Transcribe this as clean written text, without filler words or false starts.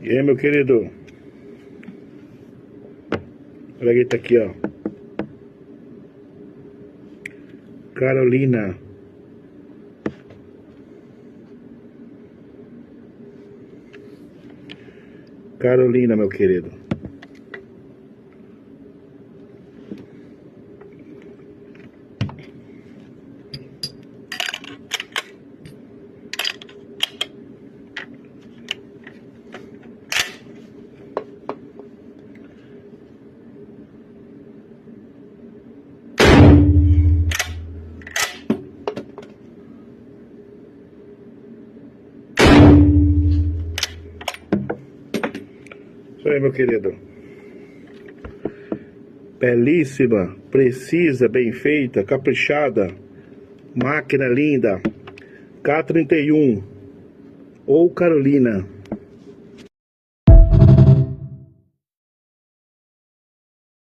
E aí, meu querido? Olha quem tá aqui, ó. Carolina. Carolina, meu querido. Isso aí, meu querido. Belíssima, precisa, bem feita, caprichada. Máquina linda. K31 ou Carolina.